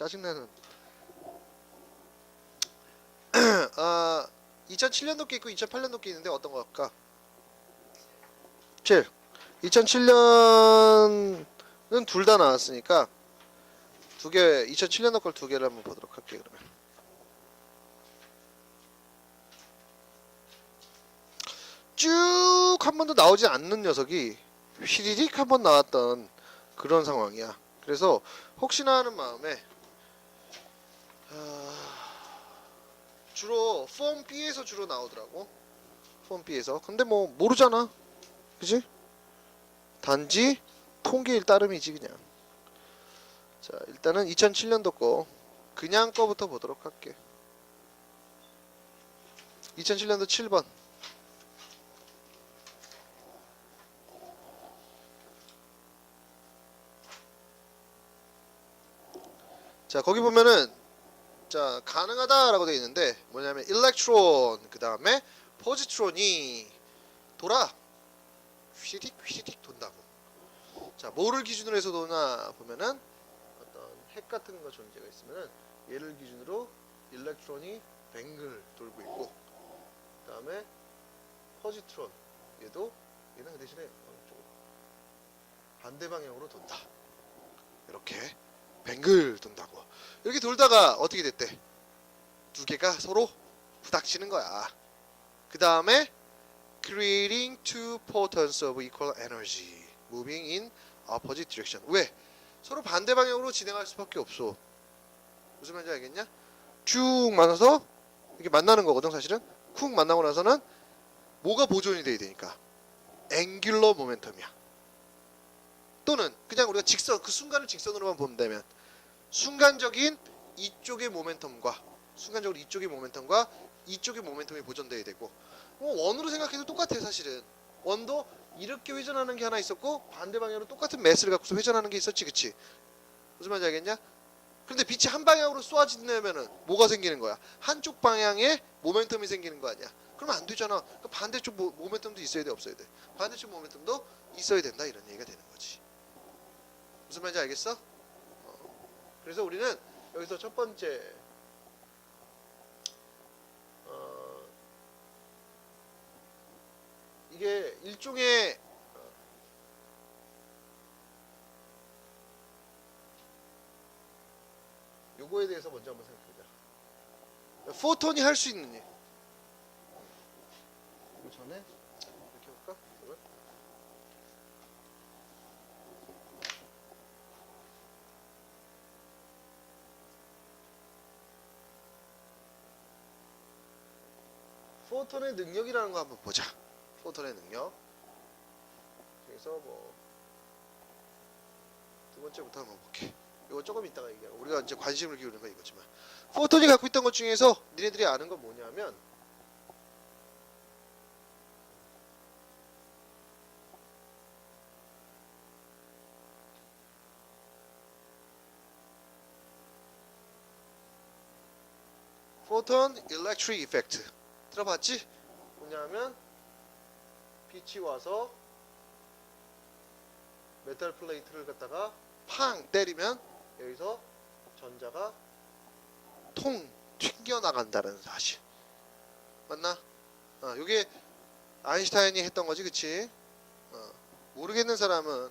짜증나는. 2007년도 게 있고 2008년도 게 있는데 어떤 거 할까? 7. 2007년은 둘 다 나왔으니까 두 개, 2007년도 걸 두 개를 한번 보도록 할게요. 그러면 쭉 한 번도 나오지 않는 녀석이 휘리릭 한 번 나왔던 그런 상황이야. 그래서 혹시나 하는 마음에 주로 폼 B에서 주로 나오더라고. 폼 B에서. 근데 뭐 모르잖아, 그지? 단지 통계일 따름이지 그냥. 자, 일단은 2007년도 거 그냥 거부터 보도록 할게. 2007년도 7번. 자, 거기 보면은 자, 가능하다라고 되어 있는데 뭐냐면 일렉트론 그 다음에 포지트론이 돌아. 휘리릭 휘리릭 돈다고. 자, 뭐를 기준으로 해서 도나 보면은 어떤 핵 같은 거 존재가 있으면은 얘를 기준으로 일렉트론이 뱅글 돌고 있고, 그 다음에 포지트론 얘도 얘는 그 대신에 반대 방향으로 돈다. 이렇게 뱅글 돈다고. 이렇게 돌다가 어떻게 됐대? 두 개가 서로 부닥치는 거야. 그 다음에 creating two photons of equal energy moving in opposite direction. 왜? 서로 반대 방향으로 진행할 수밖에 없어. 무슨 말인지 알겠냐? 쭉 만나서 이렇게 만나는 거거든 사실은. 쿵 만나고 나서는 뭐가 보존이 돼야 되니까 앵귤러 모멘텀이야. 또는 그냥 우리가 직선, 그 순간을 직선으로만 본다면 순간적인 이쪽의 모멘텀과 순간적으로 이쪽의 모멘텀과 이쪽의 모멘텀이 보존돼야 되고, 원으로 생각해도 똑같아 사실은. 원도 이렇게 회전하는 게 하나 있었고 반대 방향으로 똑같은 매스를 갖고서 회전하는 게 있었지, 그치? 무슨 말인지 알겠냐? 그런데 빛이 한 방향으로 쏘아지려면은 뭐가 생기는 거야? 한쪽 방향에 모멘텀이 생기는 거 아니야? 그러면 안 되잖아. 그러니까 반대쪽 모멘텀도 있어야 돼, 없어야 돼? 반대쪽 모멘텀도 있어야 된다, 이런 얘기가 되는 거지. 무슨 말인지 알겠어? 그래서 우리는 여기서 첫 번째 이게 일종의 요거에 대해서 먼저 한번 생각해보자. 포톤이 할 수 있는 일. 이거 전에 이렇게 해볼까? 이걸? 포톤의 능력이라는 거 한번 보자. 포톤의 능력. 그래서 뭐 두 번째부터 한번 볼게. 이거 조금 이따가 얘기하고, 우리가 이제 관심을 기울이는 거 이거지만, 포톤이 갖고 있던 것 중에서 니네들이 아는 건 뭐냐면 포톤 일렉트릭 이펙트 들어봤지? 뭐냐면 빛이 와서 메탈 플레이트를 갖다가 팡 때리면 여기서 전자가 통 튕겨나간다는 사실. 맞나? 요게 아인슈타인이 했던 거지, 그치? 모르겠는 사람은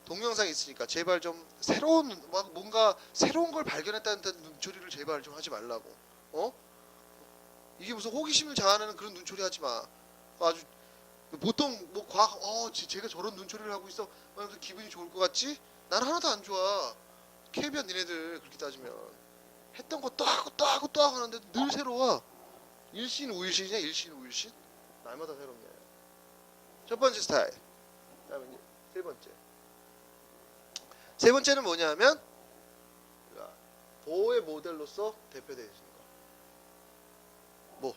동영상이 있으니까 제발 좀 새로운, 막 뭔가 새로운 걸 발견했다는 눈초리를 제발 좀 하지 말라고. 이게 무슨 호기심을 자아내는 그런 눈초리 하지 마. 아주 보통 뭐 과학, 제가 저런 눈초리를 하고 있어 하면서 기분이 좋을 것 같지? 난 하나도 안 좋아. 캐비안 니네들 그렇게 따지면 했던 거 또 하고 또 하고 또 하고 하는데 늘 새로워. 일신 우일신이냐, 일신 우일신? 날마다 새롭냐. 첫 번째 스타일. 그다음에 이제 세 번째. 세 번째는 뭐냐면 보호의 모델로서 대표되시는 거. 뭐?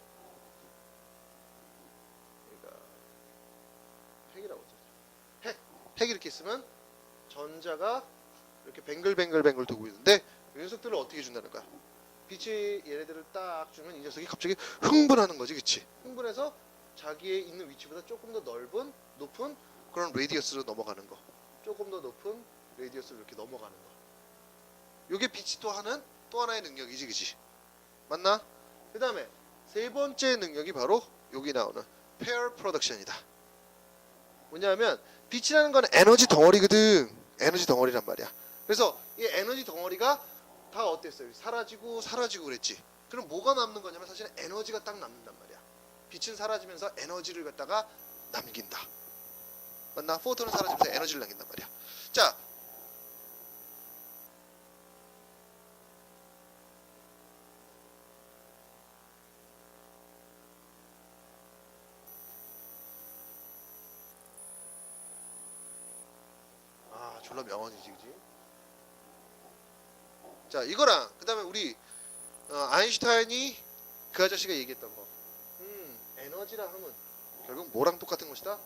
그러니까 핵이라고 하죠. 핵 이렇게 있으면 전자가 이렇게 뱅글뱅글 돌고 있는데 이 녀석들을 어떻게 준다는 거야? 빛이 얘네들을 딱 주면 이 녀석이 갑자기 흥분하는 거지, 그치? 흥분해서 자기의 있는 위치보다 조금 더 넓은, 높은 그런 레디어스로 넘어가는 거. 조금 더 높은 레디어스로 이렇게 넘어가는 거. 요게 빛이 또 하나의 능력이지, 그지? 맞나? 그 다음에 세 번째 능력이 바로 여기 나오는 pair production이다. 뭐냐면 빛이라는 건 에너지 덩어리거든. 에너지 덩어리란 말이야. 그래서 이 에너지 덩어리가 다 어땠어요? 사라지고 그랬지. 그럼 뭐가 남는 거냐면 사실은 에너지가 딱 남는단 말이야. 빛은 사라지면서 에너지를 갖다가 남긴다. 맞나? 포톤은 사라지면서 에너지를 남긴단 말이야. 자, 졸라 명언이지, 그지? 자, 이거랑 그 다음에 우리 아인슈타인이 그 아저씨가 얘기했던 거. 에너지라 함은 결국 뭐랑 똑같은 것이다?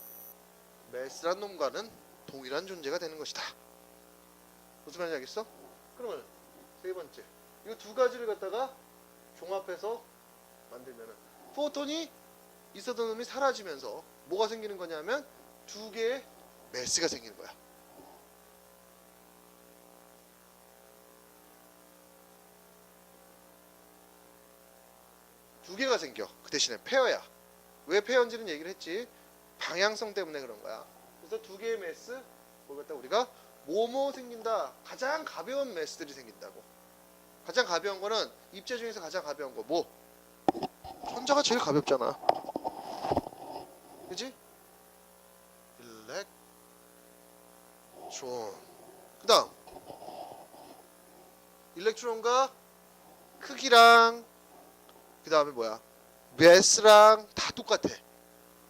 매스란 놈과는 동일한 존재가 되는 것이다. 무슨 말인지 알겠어? 그러면 세 번째, 이 두 가지를 갖다가 종합해서 만들면은 포톤이 있었던 놈이 사라지면서 뭐가 생기는 거냐면 두 개의 매스가 생기는 거야. 두 개가 생겨. 그 대신에 페어야. 왜 페어인지는 얘기를 했지. 방향성 때문에 그런 거야. 그래서 두 개의 매스, 뭘 갖다 우리가 뭐뭐 생긴다. 가장 가벼운 매스들이 생긴다고. 가장 가벼운 거는 입자 중에서 가장 가벼운 거 뭐? 전자가 제일 가볍잖아. 그지? 일렉트론. 그 다음 일렉트론과 크기랑 그 다음에 뭐야? 매스랑 다 똑같아.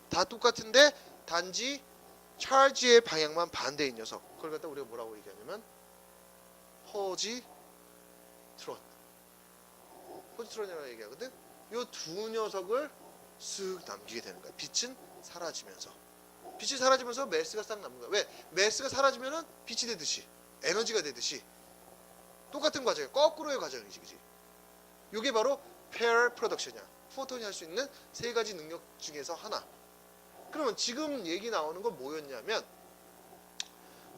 다 똑같은데 단지 차지의 방향만 반대인 녀석. 그걸 갖다 우리가 뭐라고 얘기하냐면 포지트론이라고 얘기하거든. 요 두 녀석을 쓱 남기게 되는 거야. 빛은 사라지면서. 빛이 사라지면서 매스가 싹 남는 거야. 왜? 매스가 사라지면은 빛이 되듯이 에너지가 되듯이 똑같은 과정이야. 거꾸로의 과정이지, 그지? 요게 바로 pair production이야. 포톤이 할 수 있는 세 가지 능력 중에서 하나. 그러면 지금 얘기 나오는 건 뭐였냐면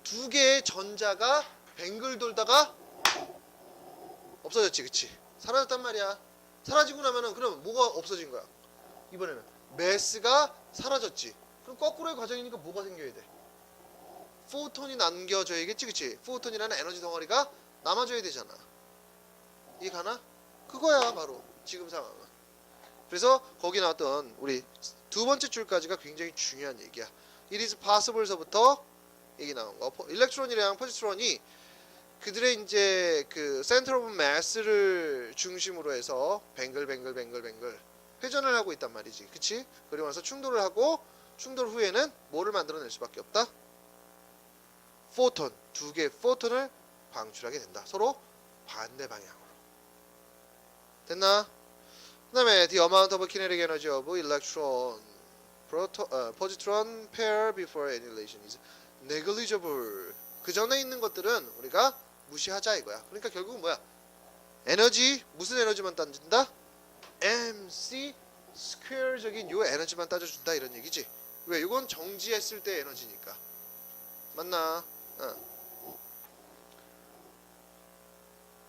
두 개의 전자가 뱅글 돌다가 없어졌지, 그치? 사라졌단 말이야. 사라지고 나면은 그럼 뭐가 없어진 거야? 이번에는 매스가 사라졌지. 그럼 거꾸로의 과정이니까 뭐가 생겨야 돼? 포톤이 남겨져야겠지, 그치? 포톤이라는 에너지 덩어리가 남아줘야 되잖아. 이해 가나? 그거야 바로 지금 상황은. 그래서 거기 나왔던 우리 두 번째 줄까지가 굉장히 중요한 얘기야. It is possible서부터 얘기 나온 거. 일렉트론이랑 포지트론이 그들의 이제 그 센터 오브 매스를 중심으로 해서 뱅글 회전을 하고 있단 말이지. 그치? 그리고 나서 충돌을 하고 충돌 후에는 뭐를 만들어낼 수밖에 없다? 포톤. 두 개의 포톤을 방출하게 된다. 서로 반대 방향으로. 됐나? 그 다음에 the amount of kinetic energy of electron positron pair before annihilation is negligible. 그 전에 있는 것들은 우리가 무시하자 이거야. 그러니까 결국은 뭐야? 에너지, 무슨 에너지만 따진다? mc 스퀘어적인 요 에너지만 따져준다 이런 얘기지. 왜? 이건 정지했을 때 에너지니까. 맞나?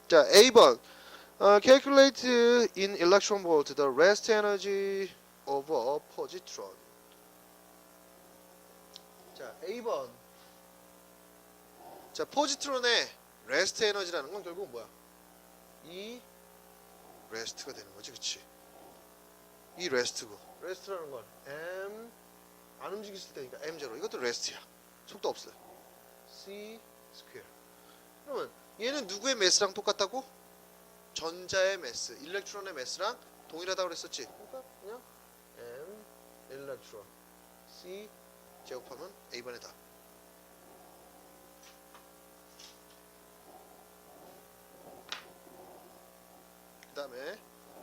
자, A번. Calculate in electron volt the rest energy of a positron. 자, A번. 자, 포지트론의 rest 에너지라는 건 결국 뭐야? 이 rest가 되는 거지, 그치? 이 rest고, rest라는 건 m 안 움직였을 때니까 m0. 이것도 rest야. 속도 없어요. c 스퀘어. 그러면 얘는 누구의 매스랑 똑같다고? 전자의 매스, 일렉트론의 매스랑 동일하다고 그랬었지. 그러니까 그냥 m 일렉트론 c 제곱하면 A번에 다. 그 다음에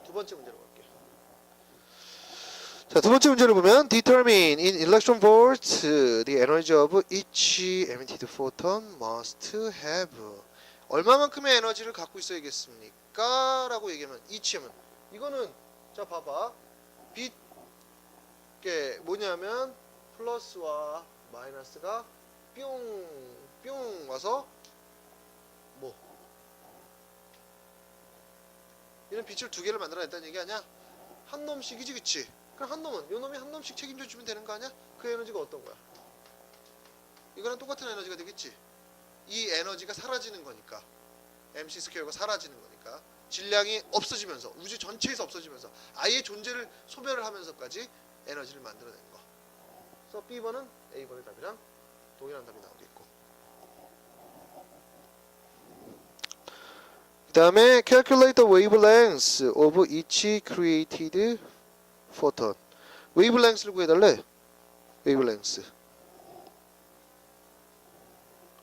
두 번째 문제로 갈게요. 자, 두 번째 문제를 보면 determine in electron volts the energy of each emitted photon must have. 얼마만큼의 에너지를 갖고 있어야겠습니까? 라고 얘기하면 each하면 이거는 자 봐봐. 빛게 뭐냐면 플러스와 마이너스가 뿅 와서 뭐 얘는 빛을 두 개를 만들어냈다는 얘기 아니야? 한 놈씩이지, 그치? 그럼 한 놈은 요 놈이 한 놈씩 책임져 주면 되는 거 아니야? 그 에너지가 어떤 거야? 이거랑 똑같은 에너지가 되겠지? 이 에너지가 사라지는 거니까 MC 스퀘어가 사라지는 거니까 질량이 없어지면서 우주 전체에서 없어지면서 아예 존재를 소멸을 하면서까지 에너지를 만들어낸 거. 그래서 B번은 A번의 답이랑 동일한 답이 나오겠고. 그 다음에 calculate the wavelength of each created photon. wavelength를 구해달래. wavelength.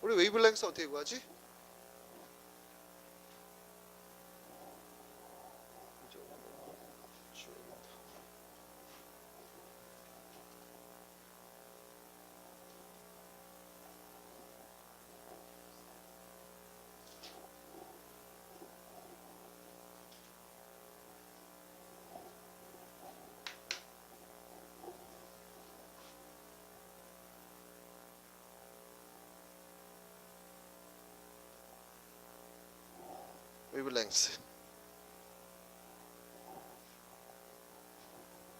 우리 wavelength 어떻게 구하지? wavelength.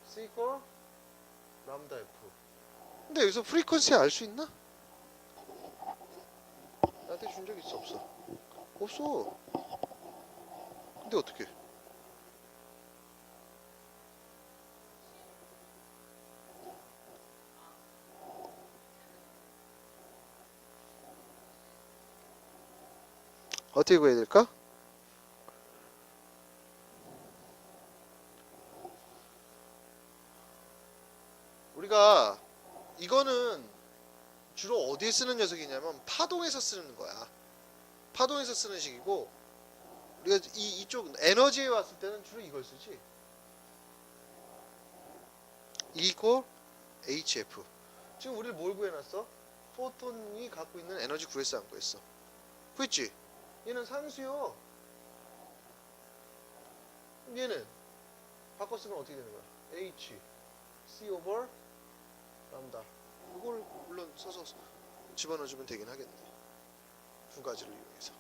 C equal 람다 F. 근데 여기서 프리퀀시 알 수 있나? 나한테 준 적 있어 없어? 없어. 근데 어떻게? 어떻게 구해야 될까? 우리가 이거는 주로 어디에 쓰는 녀석이냐면 파동에서 쓰는 거야. 파동에서 쓰는 식이고 우리가 이쪽 에너지에 왔을 때는 주로 이걸 쓰지. E equal HF. 지금 우리를 뭘 구해놨어? 포톤이 갖고 있는 에너지 구했어 안 구했어? 구했지? 얘는 상수요. 얘는 바꿔 쓰면 어떻게 되는 거야? H C over 람다. 이걸 물론 써서 집어넣어주면 되긴 하겠네. 두 가지를 이용해서.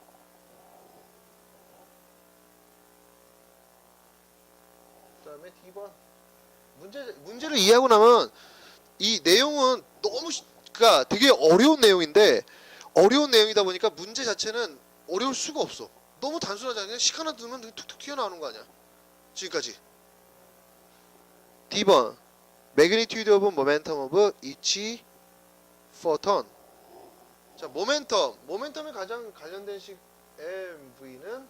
그 다음에 D번. 문제를 이해하고 나면 이 내용은 너무 그러니까 되게 어려운 내용인데 어려운 내용이다 보니까 문제 자체는 어려울 수가 없어. 너무 단순하잖아. 그냥 식 하나 두면 툭툭 튀어나오는 거 아니야. 지금까지. D번. magnitude of momentum of each photon. 자, 모멘텀에 가장 관련된 식 mv는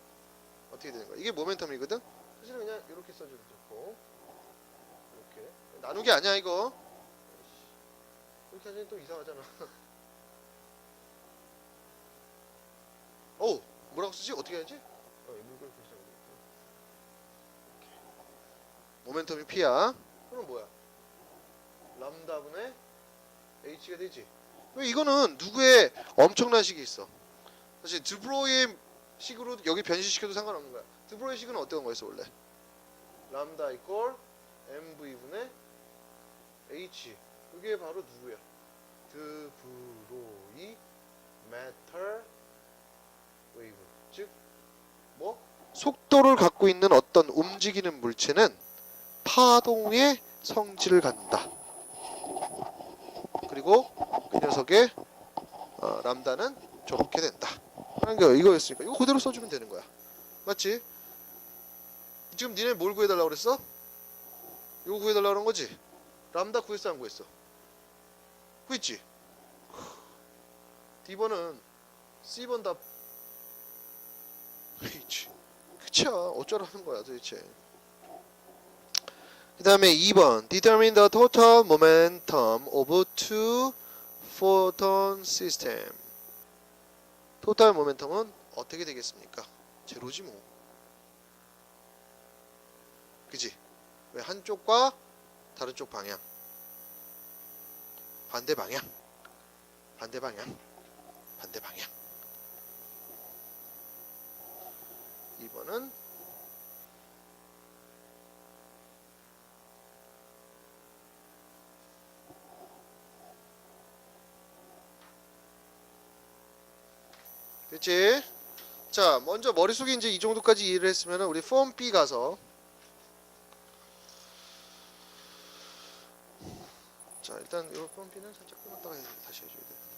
어떻게 되는 거야? 이게 모멘텀이거든. 사실은 그냥 이렇게 써줘도 좋고 이렇게 나누기 아니야 이거. 이렇게 하자니 또 이상하잖아. 오, 뭐라고 쓰지? 어떻게 해야지? 모멘텀이 p야. 그럼 뭐야? 람다분의 h가 되지. 왜 이거는 누구의 엄청난 식이 있어. 사실 드브로이의 식으로 여기 변신시켜도 상관없는 거야. 드브로이 식은 어떤 거였어 원래? 람다 이퀄 mv분의 h. 이게 바로 누구야? 드브로이 매터 웨이브. 즉 뭐? 속도를 갖고 있는 어떤 움직이는 물체는 파동의 성질을 갖는다. 그리고 그 녀석의 람다는 저렇게 된다. 하는 게 이거였으니까 이거 그대로 써주면 되는 거야. 맞지? 지금 니네 뭘 구해달라고 그랬어? 이거 구해달라고 그런 거지? 람다 구했어 안 구했어? 구했지? D번은 C번 답 H. 그치야 어쩌라는 거야 도대체. 그 다음에 2번 Determine the total momentum of two photon system. 토탈 모멘텀은 어떻게 되겠습니까? 제로지 뭐. 그지? 왜 한쪽과 다른 쪽 방향 반대 방향 반대 방향 반대 방향. 2번은 됐지? 자, 먼저 머릿속에 이제 이 정도까지 이해를 했으면은 우리 폼 B 가서 자, 일단 이 폼 B는 살짝 끊었다가 다시 해줘야 돼.